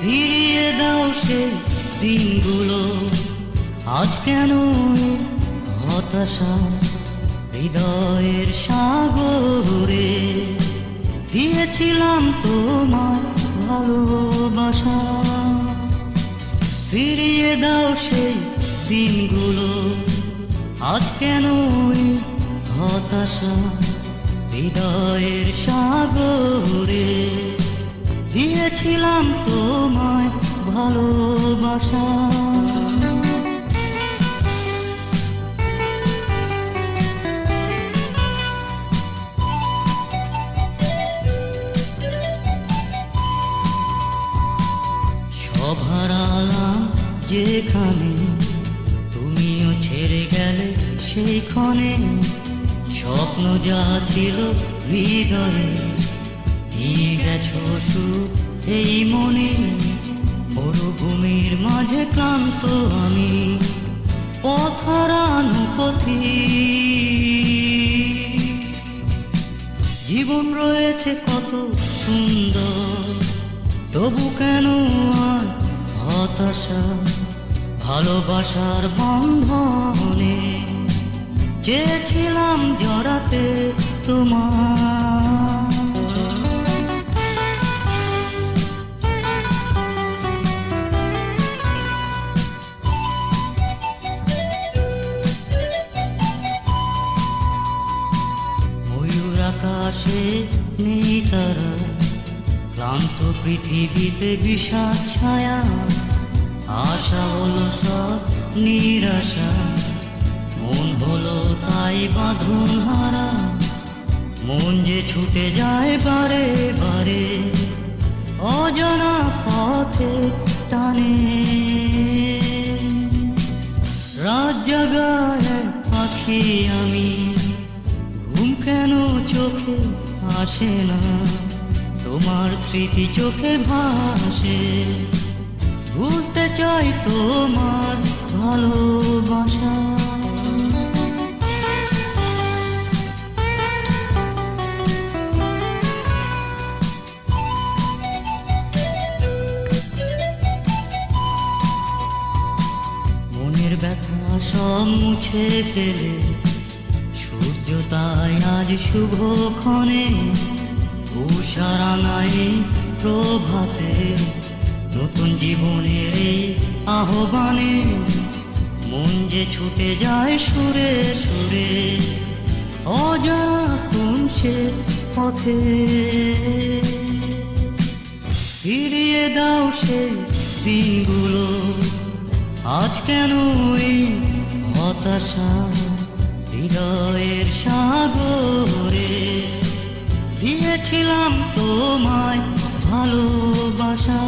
ফিরিয়ে দাও সে দিনগুলো, আজ কেন হতাশা হৃদয়ের সাগরে। দিয়েছিলাম তোমার ভালোবাসা, ফিরিয়ে দাও সেই দিনগুলো, আজ কেন হতাশা হৃদয়ের সাগরে। দিয়েছিলাম তোমায় ভালোবাসা। সব হারালাম যেখানে, তুমিও ছেড়ে গেলে সেইখানে। স্বপ্ন যা ছিল হৃদয়ে, নিয়ে গেছো সুখ এই মনে। মরুভূমির মাঝে ক্লান্ত আমি, পথ হারানো পথিক। জীবন রয়েছে কত সুন্দর, তবু কেন আর হতাশা ভালোবাসার বন্ধনে। চেয়েছিলাম জড়াতে তোমার, ময়ূর আকাশে নেই তারা, ক্লান্ত পৃথিবীতে বিষাদ ছায়া। আশা হলো সব নিরাশা, মন হলো তাই বাঁধন হারা। মন যে ছুটে যায় বারে বারে, অজানা পথে টানে। রাত জাগায় পাখি আমি, ঘুম কেন চোখে আসে না। তোমার স্মৃতি চোখে ভাসে, ভুলতে চাই তোমার ভালোবাসা। মনের ব্যথা সব মুছে ফেলে, সূর্য তাই আজ শুভক্ষণে। উষারাঙায় প্রভাতে, নতুন জীবনের আহ্বানে। মন যে ছুটে যায় সুরে সুরে, অজানা কোন সে পথে। ফিরিয়ে দাও সেই দিনগুলো, আজ কেন হতাশা হৃদয়ের সাগরে। দিয়েছিলাম তোমায় ভালোবাসা।